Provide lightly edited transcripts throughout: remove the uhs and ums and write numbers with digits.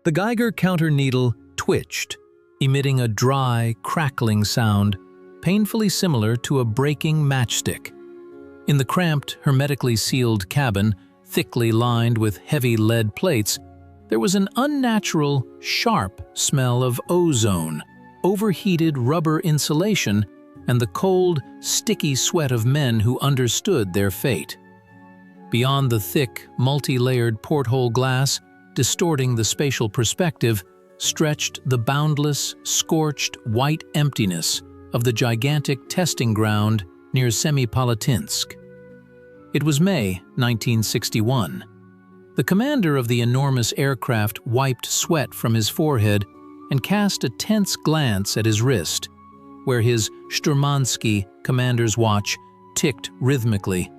The Geiger counter needle twitched, emitting a dry, crackling sound, painfully similar to a breaking matchstick. In the cramped, hermetically sealed cabin, thickly lined with heavy lead plates, there was an unnatural, sharp smell of ozone, overheated rubber insulation, and the cold, sticky sweat of men who understood their fate. Beyond the thick, multi-layered porthole glass, distorting the spatial perspective, stretched the boundless, scorched, white emptiness of the gigantic testing ground near Semipalatinsk. It was May 1961. The commander of the enormous aircraft wiped sweat from his forehead and cast a tense glance at his wrist, where his Sturmansky commander's watch ticked rhythmically,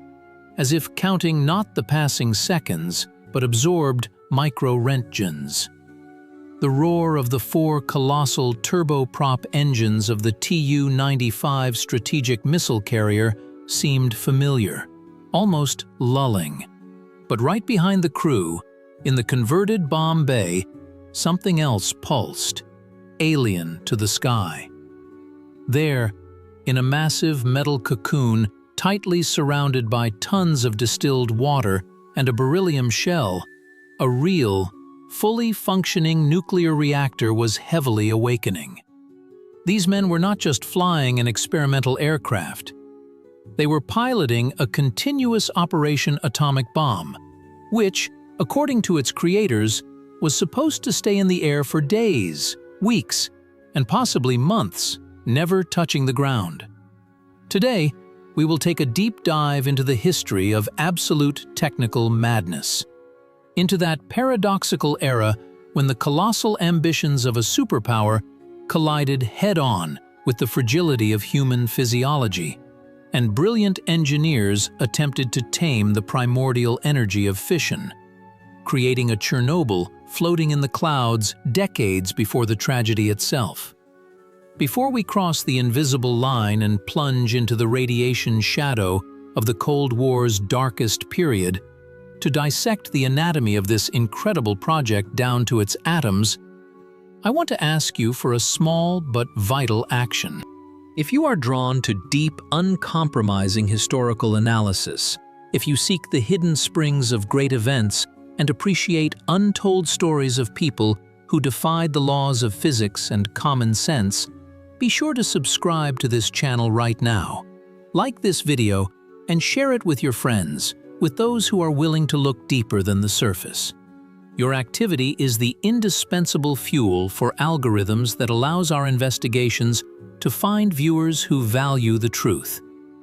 as if counting not the passing seconds, but absorbed micro-roentgens. The roar of the 4 colossal turboprop engines of the Tu-95 strategic missile carrier seemed familiar, almost lulling. But right behind the crew, in the converted bomb bay, something else pulsed, alien to the sky. There, in a massive metal cocoon tightly surrounded by tons of distilled water and a beryllium shell, a real, fully functioning nuclear reactor was heavily awakening. These men were not just flying an experimental aircraft. They were piloting a continuous operation atomic bomb, which, according to its creators, was supposed to stay in the air for days, weeks, and possibly months, never touching the ground. Today, we will take a deep dive into the history of absolute technical madness, into that paradoxical era when the colossal ambitions of a superpower collided head-on with the fragility of human physiology, and brilliant engineers attempted to tame the primordial energy of fission, creating a Chernobyl floating in the clouds decades before the tragedy itself. Before we cross the invisible line and plunge into the radiation shadow of the Cold War's darkest period, to dissect the anatomy of this incredible project down to its atoms, I want to ask you for a small but vital action. If you are drawn to deep, uncompromising historical analysis, if you seek the hidden springs of great events and appreciate untold stories of people who defied the laws of physics and common sense, be sure to subscribe to this channel right now. Like this video and share it with your friends, with those who are willing to look deeper than the surface. Your activity is the indispensable fuel for algorithms that allows our investigations to find viewers who value the truth,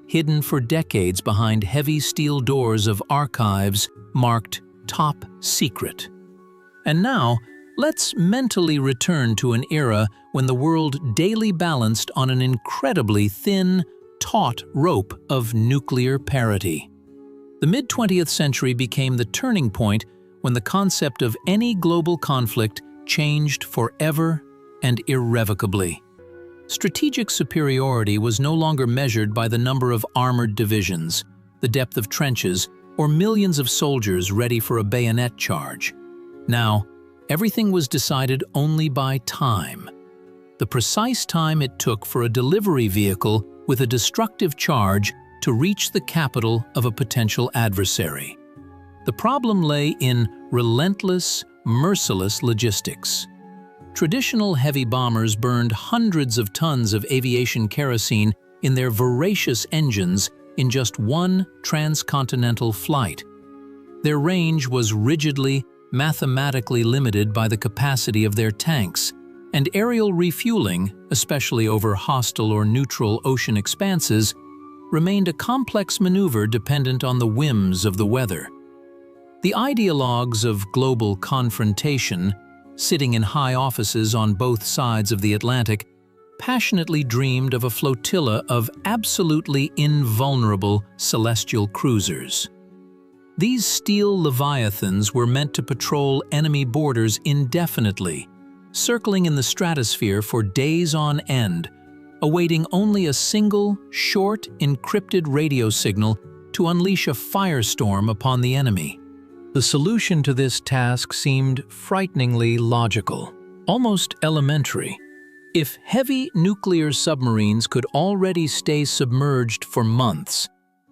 hidden for decades behind heavy steel doors of archives marked Top Secret. And now, let's mentally return to an era when the world daily balanced on an incredibly thin, taut rope of nuclear parity. The mid-20th century became the turning point when the concept of any global conflict changed forever and irrevocably. Strategic superiority was no longer measured by the number of armored divisions, the depth of trenches, or millions of soldiers ready for a bayonet charge. Now, everything was decided only by time. The precise time it took for a delivery vehicle with a destructive charge to reach the capital of a potential adversary. The problem lay in relentless, merciless logistics. Traditional heavy bombers burned hundreds of tons of aviation kerosene in their voracious engines in just one transcontinental flight. Their range was rigidly, mathematically limited by the capacity of their tanks, and aerial refueling, especially over hostile or neutral ocean expanses, remained a complex maneuver dependent on the whims of the weather. The ideologues of global confrontation, sitting in high offices on both sides of the Atlantic, passionately dreamed of a flotilla of absolutely invulnerable celestial cruisers. These steel leviathans were meant to patrol enemy borders indefinitely, circling in the stratosphere for days on end, awaiting only a single, short, encrypted radio signal to unleash a firestorm upon the enemy. The solution to this task seemed frighteningly logical, almost elementary. If heavy nuclear submarines could already stay submerged for months,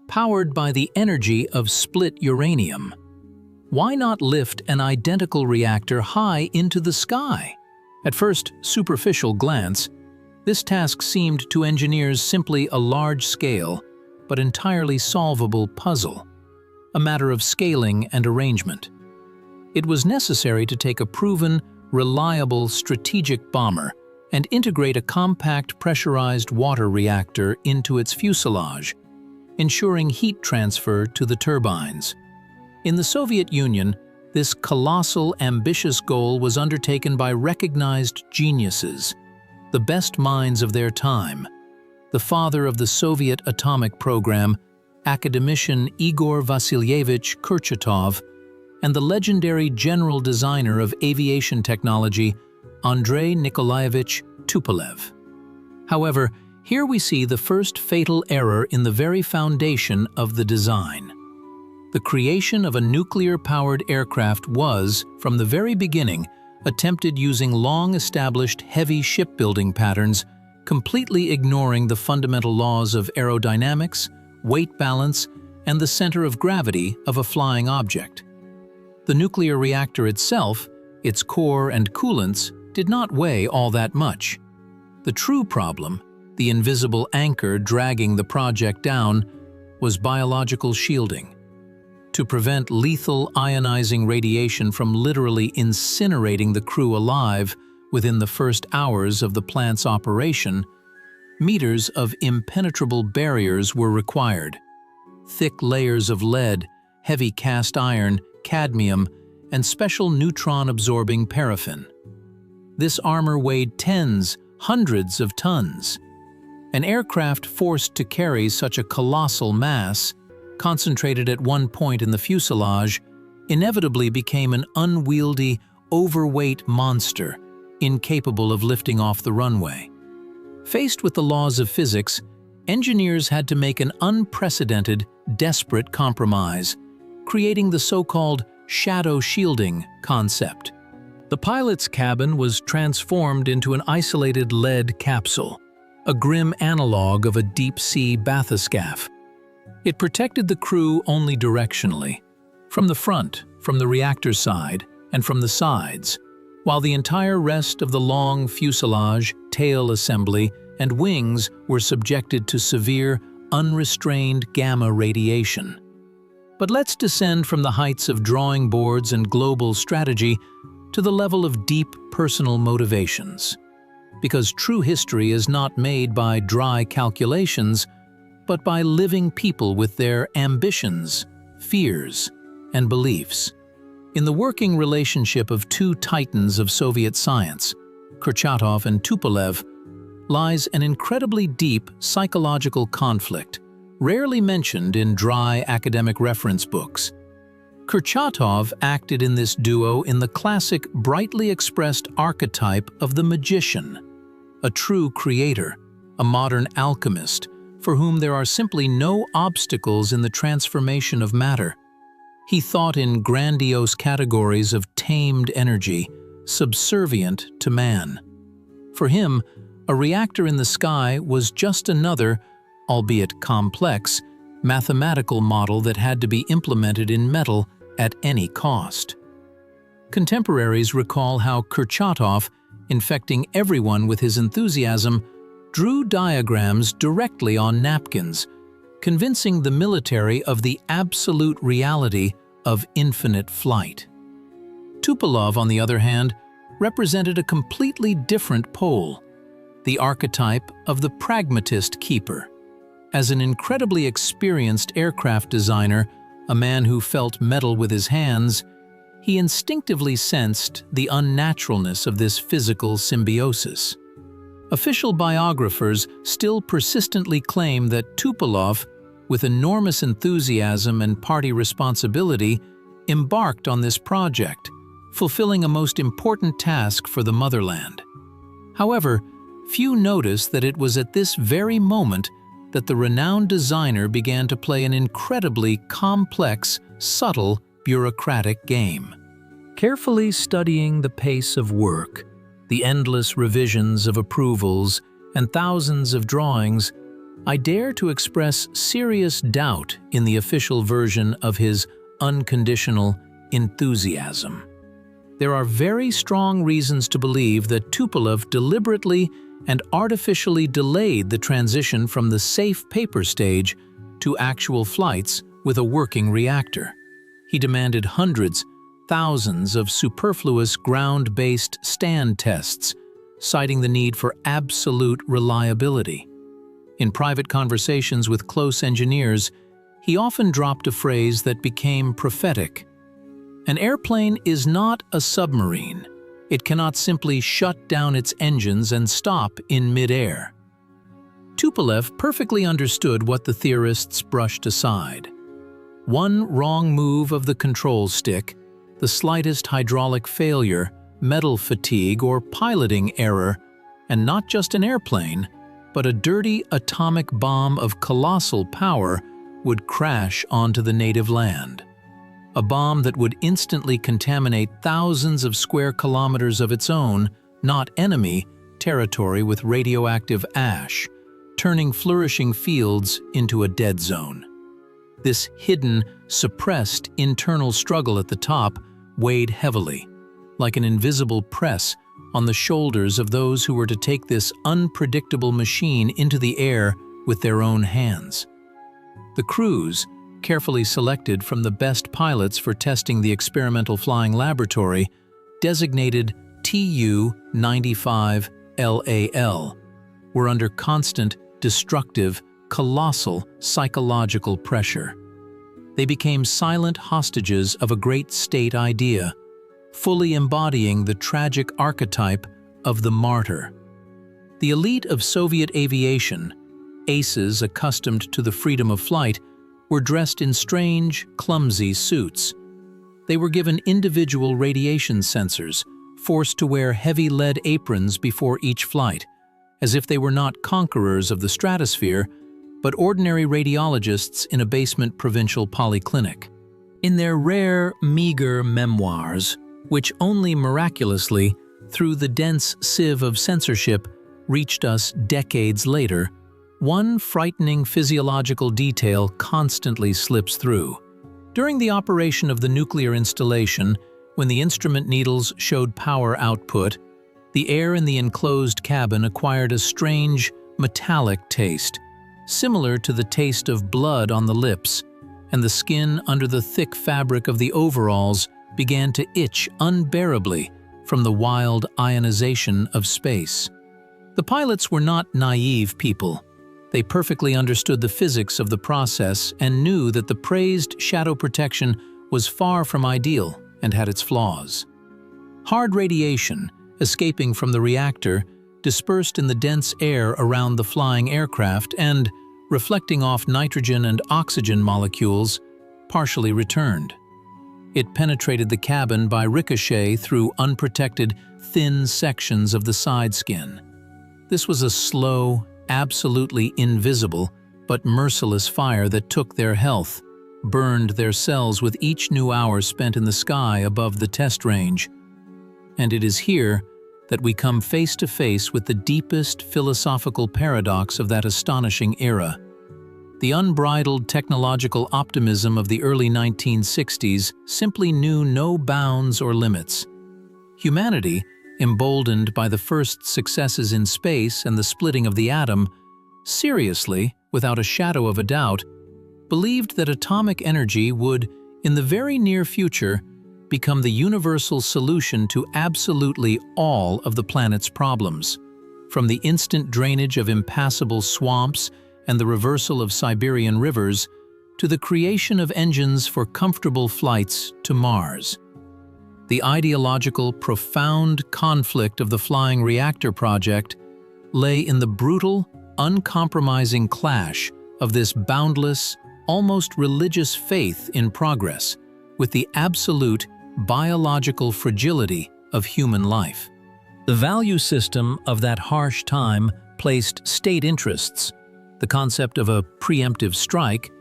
powered by the energy of split uranium, why not lift an identical reactor high into the sky? At first superficial glance, this task seemed to engineers simply a large-scale, but entirely solvable puzzle, a matter of scaling and arrangement. It was necessary to take a proven, reliable strategic bomber and integrate a compact pressurized water reactor into its fuselage, ensuring heat transfer to the turbines. In the Soviet Union, this colossal, ambitious goal was undertaken by recognized geniuses, the best minds of their time. The father of the Soviet atomic program, academician Igor Vasilievich Kurchatov, and the legendary general designer of aviation technology, Andrei Nikolaevich Tupolev. However, here we see the first fatal error in the very foundation of the design. The creation of a nuclear-powered aircraft was, from the very beginning, attempted using long-established heavy shipbuilding patterns, completely ignoring the fundamental laws of aerodynamics, weight balance, and the center of gravity of a flying object. The nuclear reactor itself, its core and coolants, did not weigh all that much. The true problem, the invisible anchor dragging the project down, was biological shielding. To prevent lethal ionizing radiation from literally incinerating the crew alive within the first hours of the plant's operation, meters of impenetrable barriers were required. Thick layers of lead, heavy cast iron, cadmium, and special neutron-absorbing paraffin. This armor weighed tens, hundreds of tons. An aircraft forced to carry such a colossal mass, concentrated at one point in the fuselage, inevitably became an unwieldy, overweight monster, incapable of lifting off the runway. Faced with the laws of physics, engineers had to make an unprecedented, desperate compromise, creating the so-called shadow shielding concept. The pilot's cabin was transformed into an isolated lead capsule, a grim analog of a deep-sea bathyscaphe. It protected the crew only directionally, from the front, from the reactor side, and from the sides, while the entire rest of the long fuselage, tail assembly, and wings were subjected to severe, unrestrained gamma radiation. But let's descend from the heights of drawing boards and global strategy to the level of deep personal motivations. Because true history is not made by dry calculations, but by living people with their ambitions, fears, and beliefs. In the working relationship of two titans of Soviet science, Kurchatov and Tupolev, lies an incredibly deep psychological conflict, rarely mentioned in dry academic reference books. Kurchatov acted in this duo in the classic brightly expressed archetype of the magician, a true creator, a modern alchemist, for whom there are simply no obstacles in the transformation of matter. He thought in grandiose categories of tamed energy, subservient to man. For him, a reactor in the sky was just another, albeit complex, mathematical model that had to be implemented in metal at any cost. Contemporaries recall how Kurchatov, infecting everyone with his enthusiasm, drew diagrams directly on napkins, convincing the military of the absolute reality of infinite flight. Tupolev, on the other hand, represented a completely different pole, the archetype of the pragmatist keeper. As an incredibly experienced aircraft designer, a man who felt metal with his hands, he instinctively sensed the unnaturalness of this physical symbiosis. Official biographers still persistently claim that Tupolev, with enormous enthusiasm and party responsibility, embarked on this project, fulfilling a most important task for the motherland. However, few notice that it was at this very moment that the renowned designer began to play an incredibly complex, subtle bureaucratic game. Carefully studying the pace of work, the endless revisions of approvals, and thousands of drawings, I dare to express serious doubt in the official version of his unconditional enthusiasm. There are very strong reasons to believe that Tupolev deliberately and artificially delayed the transition from the safe paper stage to actual flights with a working reactor. He demanded hundreds, thousands of superfluous ground-based stand tests, citing the need for absolute reliability. In private conversations with close engineers, he often dropped a phrase that became prophetic. An airplane is not a submarine. It cannot simply shut down its engines and stop in mid-air. Tupolev perfectly understood what the theorists brushed aside. One wrong move of the control stick, the slightest hydraulic failure, metal fatigue, or piloting error, and not just an airplane, but a dirty atomic bomb of colossal power would crash onto the native land. A bomb that would instantly contaminate thousands of square kilometers of its own, not enemy, territory with radioactive ash, turning flourishing fields into a dead zone. This hidden, suppressed internal struggle at the top weighed heavily, like an invisible press on the shoulders of those who were to take this unpredictable machine into the air with their own hands. The crews, carefully selected from the best pilots for testing the experimental flying laboratory, designated Tu-95LAL, were under constant, destructive, colossal psychological pressure. They became silent hostages of a great state idea, fully embodying the tragic archetype of the martyr. The elite of Soviet aviation, aces accustomed to the freedom of flight, were dressed in strange, clumsy suits. They were given individual radiation sensors, forced to wear heavy lead aprons before each flight, as if they were not conquerors of the stratosphere, but ordinary radiologists in a basement provincial polyclinic. In their rare, meager memoirs, which only miraculously, through the dense sieve of censorship, reached us decades later, one frightening physiological detail constantly slips through. During the operation of the nuclear installation, when the instrument needles showed power output, the air in the enclosed cabin acquired a strange, metallic taste, similar to the taste of blood on the lips, and the skin under the thick fabric of the overalls began to itch unbearably from the wild ionization of space. The pilots were not naive people. They perfectly understood the physics of the process and knew that the praised shadow protection was far from ideal and had its flaws. Hard radiation, escaping from the reactor, dispersed in the dense air around the flying aircraft and, reflecting off nitrogen and oxygen molecules, partially returned. It penetrated the cabin by ricochet through unprotected, thin sections of the side skin. This was a slow, absolutely invisible, but merciless fire that took their health, burned their cells with each new hour spent in the sky above the test range. And it is here that we come face to face with the deepest philosophical paradox of that astonishing era. The unbridled technological optimism of the early 1960s simply knew no bounds or limits. Humanity, emboldened by the first successes in space and the splitting of the atom, seriously, without a shadow of a doubt, believed that atomic energy would, in the very near future, become the universal solution to absolutely all of the planet's problems, from the instant drainage of impassable swamps and the reversal of Siberian rivers to the creation of engines for comfortable flights to Mars. The ideological, profound conflict of the flying reactor project lay in the brutal, uncompromising clash of this boundless, almost religious faith in progress with the absolute biological fragility of human life. The value system of that harsh time placed state interests, the concept of a preemptive strike,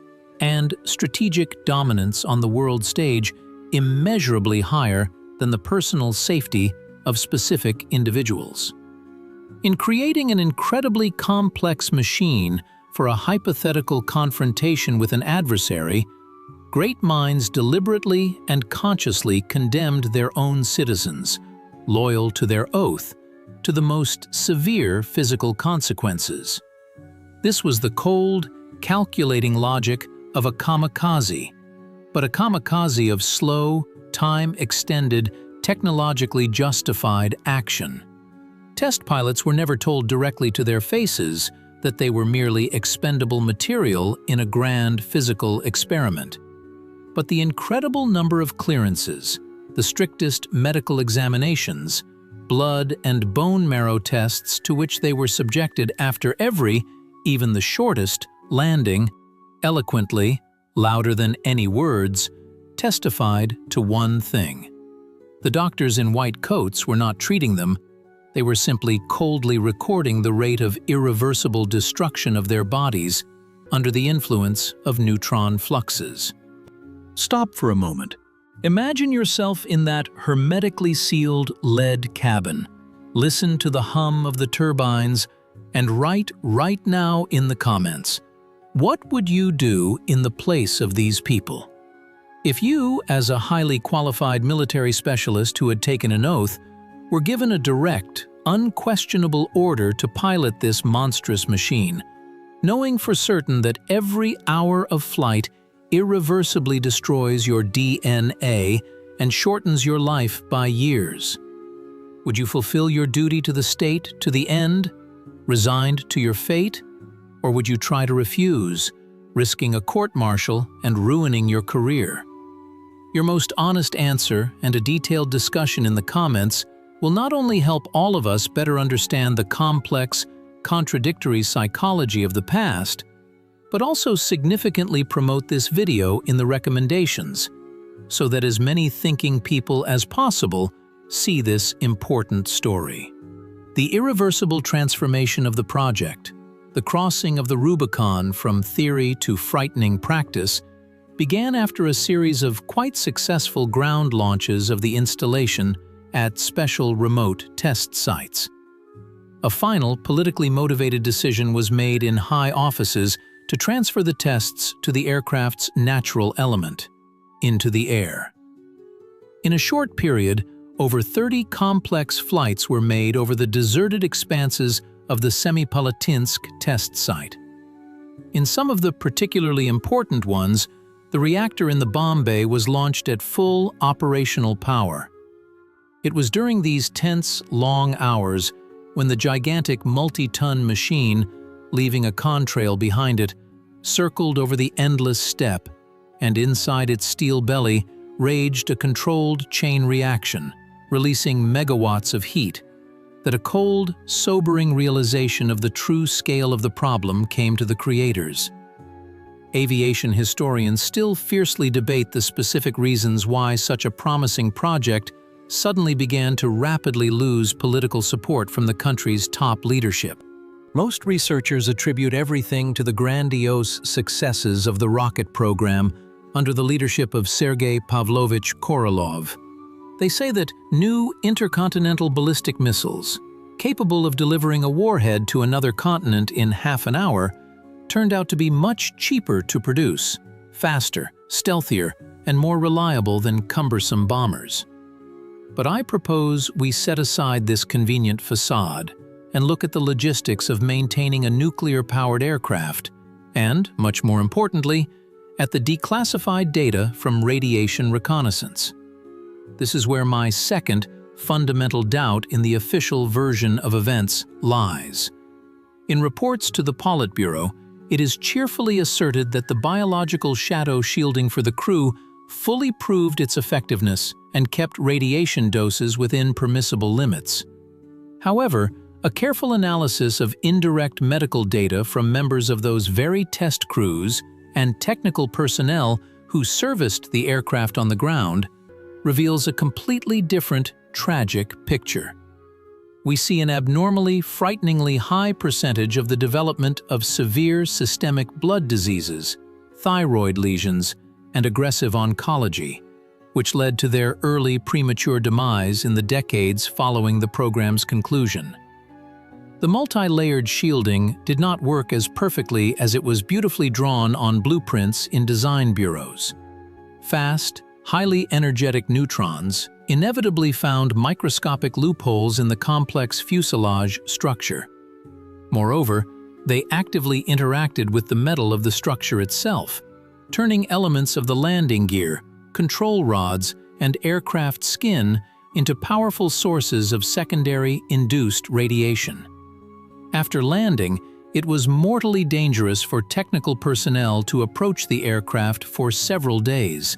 and strategic dominance on the world stage immeasurably higher than the personal safety of specific individuals. In creating an incredibly complex machine for a hypothetical confrontation with an adversary, great minds deliberately and consciously condemned their own citizens, loyal to their oath, to the most severe physical consequences. This was the cold, calculating logic of a kamikaze, but a kamikaze of slow, time-extended, technologically justified action. Test pilots were never told directly to their faces that they were merely expendable material in a grand physical experiment. But the incredible number of clearances, the strictest medical examinations, blood and bone marrow tests to which they were subjected after every, even the shortest, landing, eloquently, louder than any words, testified to one thing. The doctors in white coats were not treating them, they were simply coldly recording the rate of irreversible destruction of their bodies under the influence of neutron fluxes. Stop for a moment. Imagine yourself in that hermetically sealed lead cabin. Listen to the hum of the turbines and write right now in the comments, what would you do in the place of these people? If you, as a highly qualified military specialist who had taken an oath, were given a direct, unquestionable order to pilot this monstrous machine, knowing for certain that every hour of flight irreversibly destroys your DNA and shortens your life by years, would you fulfill your duty to the state to the end, resigned to your fate, or would you try to refuse, risking a court-martial and ruining your career? Your most honest answer and a detailed discussion in the comments will not only help all of us better understand the complex, contradictory psychology of the past, but also significantly promote this video in the recommendations, so that as many thinking people as possible see this important story. The irreversible transformation of the project, the crossing of the Rubicon from theory to frightening practice, began after a series of quite successful ground launches of the installation at special remote test sites. A final, politically motivated decision was made in high offices to transfer the tests to the aircraft's natural element, into the air. In a short period, over 30 complex flights were made over the deserted expanses of the Semipalatinsk test site. In some of the particularly important ones, the reactor in the bomb bay was launched at full operational power. It was during these tense, long hours when the gigantic multi-ton machine, leaving a contrail behind it, circled over the endless steppe, and inside its steel belly raged a controlled chain reaction, releasing megawatts of heat, that a cold, sobering realization of the true scale of the problem came to the creators. Aviation historians still fiercely debate the specific reasons why such a promising project suddenly began to rapidly lose political support from the country's top leadership. Most researchers attribute everything to the grandiose successes of the rocket program under the leadership of Sergei Pavlovich Korolev. They say that new intercontinental ballistic missiles, capable of delivering a warhead to another continent in half an hour, turned out to be much cheaper to produce, faster, stealthier, and more reliable than cumbersome bombers. But I propose we set aside this convenient facade and look at the logistics of maintaining a nuclear-powered aircraft and, much more importantly, at the declassified data from radiation reconnaissance. This is where my second fundamental doubt in the official version of events lies. In reports to the Politburo, it is cheerfully asserted that the biological shadow shielding for the crew fully proved its effectiveness and kept radiation doses within permissible limits. However, a careful analysis of indirect medical data from members of those very test crews and technical personnel who serviced the aircraft on the ground reveals a completely different, tragic picture. We see an abnormally, frighteningly high percentage of the development of severe systemic blood diseases, thyroid lesions, and aggressive oncology, which led to their early premature demise in the decades following the program's conclusion. The multi-layered shielding did not work as perfectly as it was beautifully drawn on blueprints in design bureaus. Fast, highly energetic neutrons inevitably found microscopic loopholes in the complex fuselage structure. Moreover, they actively interacted with the metal of the structure itself, turning elements of the landing gear, control rods, and aircraft skin into powerful sources of secondary induced radiation. After landing, it was mortally dangerous for technical personnel to approach the aircraft for several days.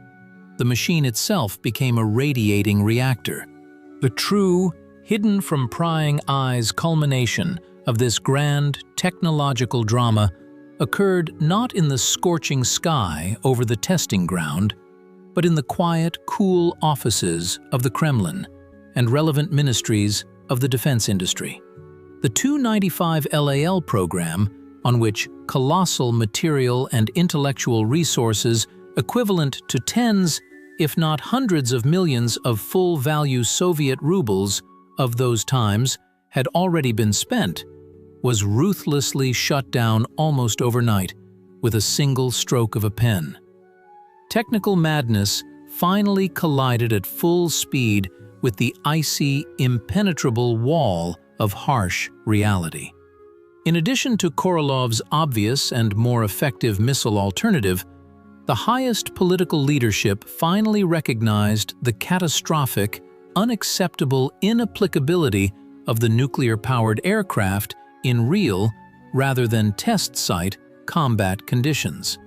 The machine itself became a radiating reactor. The true, hidden from prying eyes culmination of this grand technological drama occurred not in the scorching sky over the testing ground, but in the quiet, cool offices of the Kremlin and relevant ministries of the defense industry. The 295 LAL program, on which colossal material and intellectual resources equivalent to tens, if not hundreds of millions of full-value Soviet rubles of those times had already been spent, was ruthlessly shut down almost overnight with a single stroke of a pen. Technical madness finally collided at full speed with the icy, impenetrable wall of harsh reality. In addition to Korolov's obvious and more effective missile alternative, the highest political leadership finally recognized the catastrophic, unacceptable inapplicability of the nuclear-powered aircraft in real, rather than test site, combat conditions.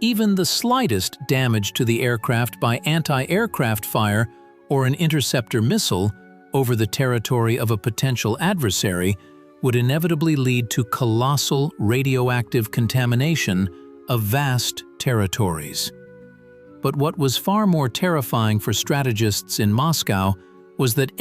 Even the slightest damage to the aircraft by anti-aircraft fire or an interceptor missile over the territory of a potential adversary would inevitably lead to colossal radioactive contamination of vast territories. But what was far more terrifying for strategists in Moscow was that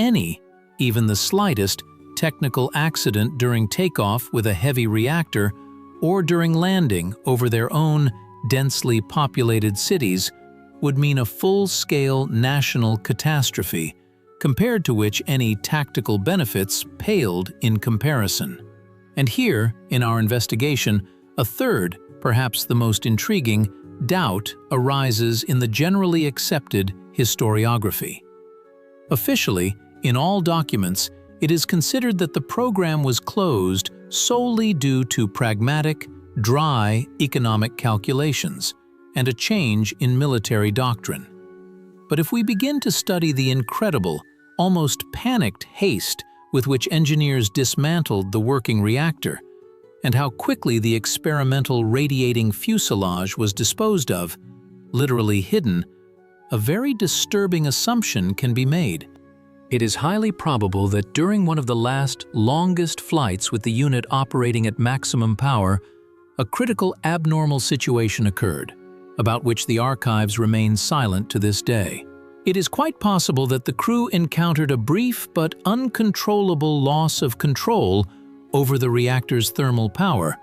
even the slightest, technical accident during takeoff with a heavy reactor or during landing over their own densely populated cities would mean a full-scale national catastrophe, compared to which any tactical benefits paled in comparison. And here, in our investigation, a third, perhaps the most intriguing, doubt arises in the generally accepted historiography. Officially, in all documents, it is considered that the program was closed solely due to pragmatic, dry economic calculations and a change in military doctrine. But if we begin to study the incredible, almost panicked haste with which engineers dismantled the working reactor, and how quickly the experimental radiating fuselage was disposed of, literally hidden, a very disturbing assumption can be made. It is highly probable that during one of the last, longest flights with the unit operating at maximum power, a critical abnormal situation occurred, about which the archives remain silent to this day. It is quite possible that the crew encountered a brief but uncontrollable loss of control over the reactor's thermal power,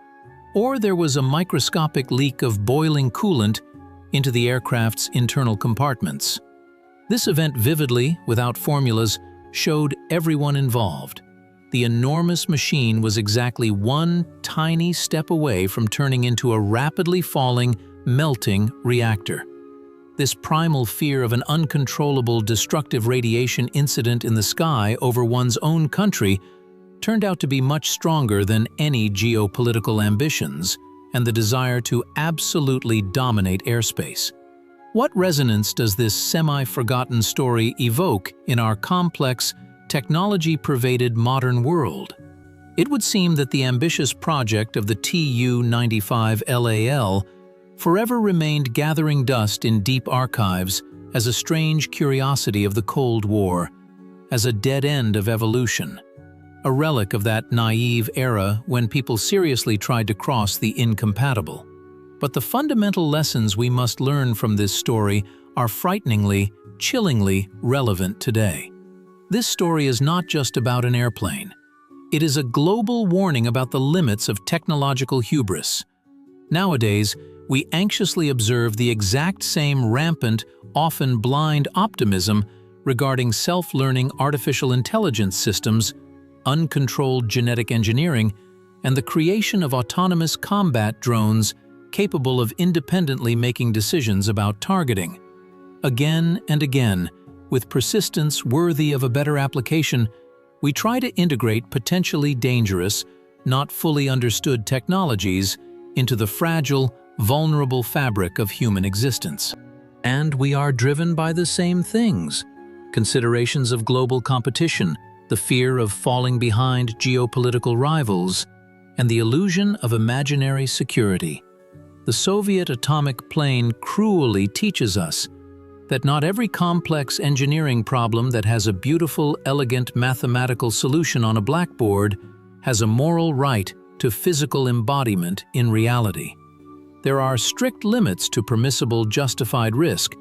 or there was a microscopic leak of boiling coolant into the aircraft's internal compartments. This event vividly, without formulas, showed everyone involved. The enormous machine was exactly one tiny step away from turning into a rapidly falling, melting reactor. This primal fear of an uncontrollable destructive radiation incident in the sky over one's own country turned out to be much stronger than any geopolitical ambitions and the desire to absolutely dominate airspace. What resonance does this semi-forgotten story evoke in our complex, technology-pervaded modern world? It would seem that the ambitious project of the Tu-95 LAL forever remained gathering dust in deep archives as a strange curiosity of the Cold War, as a dead end of evolution, a relic of that naive era when people seriously tried to cross the incompatible. But the fundamental lessons we must learn from this story are frighteningly, chillingly relevant today. This story is not just about an airplane. It is a global warning about the limits of technological hubris. Nowadays, we anxiously observe the exact same rampant, often blind optimism regarding self-learning artificial intelligence systems, uncontrolled genetic engineering, and the creation of autonomous combat drones capable of independently making decisions about targeting. Again and again, with persistence worthy of a better application, we try to integrate potentially dangerous, not fully understood technologies into the fragile, vulnerable fabric of human existence. And we are driven by the same things: considerations of global competition, the fear of falling behind geopolitical rivals, and the illusion of imaginary security. The Soviet atomic plane cruelly teaches us that not every complex engineering problem that has a beautiful, elegant mathematical solution on a blackboard has a moral right to physical embodiment in reality. There are strict limits to permissible justified risk,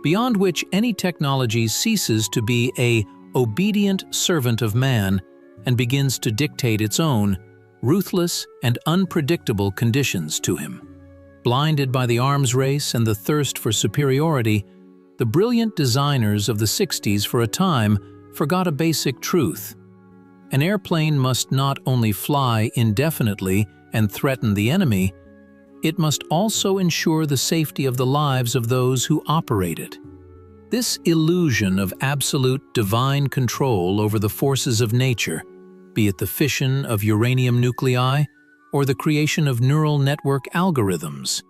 beyond which any technology ceases to be an obedient servant of man and begins to dictate its own ruthless and unpredictable conditions to him. Blinded by the arms race and the thirst for superiority, the brilliant designers of the 60s for a time forgot a basic truth. An airplane must not only fly indefinitely and threaten the enemy, it must also ensure the safety of the lives of those who operate it. This illusion of absolute divine control over the forces of nature, be it the fission of uranium nuclei or the creation of neural network algorithms,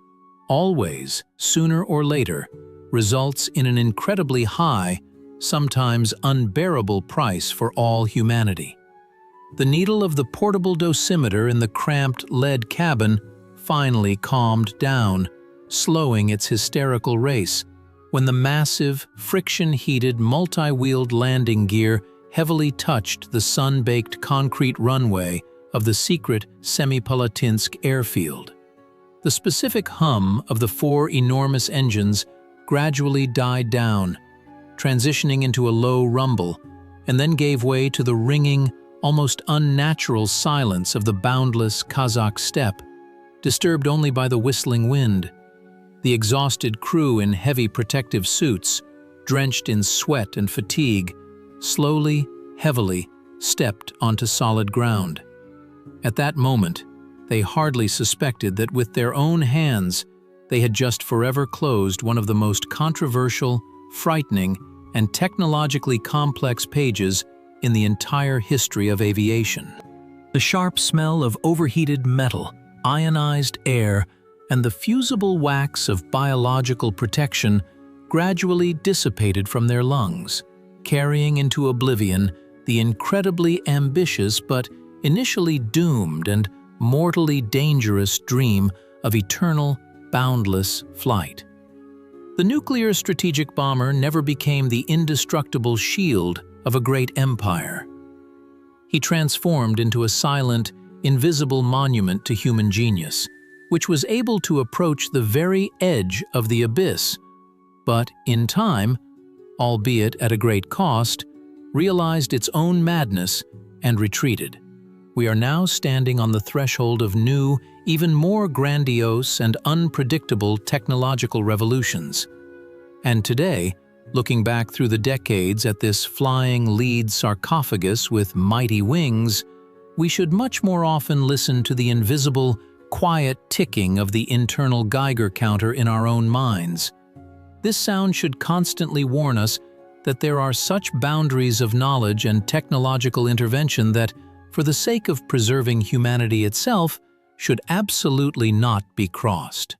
always, sooner or later, results in an incredibly high, sometimes unbearable price for all humanity. The needle of the portable dosimeter in the cramped lead cabin finally calmed down, slowing its hysterical race, when the massive, friction-heated, multi-wheeled landing gear heavily touched the sun-baked concrete runway of the secret Semipalatinsk airfield. The specific hum of the 4 enormous engines gradually died down, transitioning into a low rumble, and then gave way to the ringing, almost unnatural silence of the boundless Kazakh steppe, disturbed only by the whistling wind. The exhausted crew in heavy protective suits, drenched in sweat and fatigue, slowly, heavily stepped onto solid ground. At that moment, they hardly suspected that with their own hands, they had just forever closed one of the most controversial, frightening, and technologically complex pages in the entire history of aviation. The sharp smell of overheated metal, ionized air, and the fusible wax of biological protection gradually dissipated from their lungs, carrying into oblivion the incredibly ambitious but initially doomed and mortally dangerous dream of eternal, boundless flight. The nuclear strategic bomber never became the indestructible shield of a great empire. He transformed into a silent, invisible monument to human genius, which was able to approach the very edge of the abyss, but in time, albeit at a great cost, realized its own madness and retreated. We are now standing on the threshold of new, even more grandiose and unpredictable technological revolutions. And today, looking back through the decades at this flying lead sarcophagus with mighty wings, we should much more often listen to the invisible, quiet ticking of the internal Geiger counter in our own minds. This sound should constantly warn us that there are such boundaries of knowledge and technological intervention that, for the sake of preserving humanity itself, should absolutely not be crossed.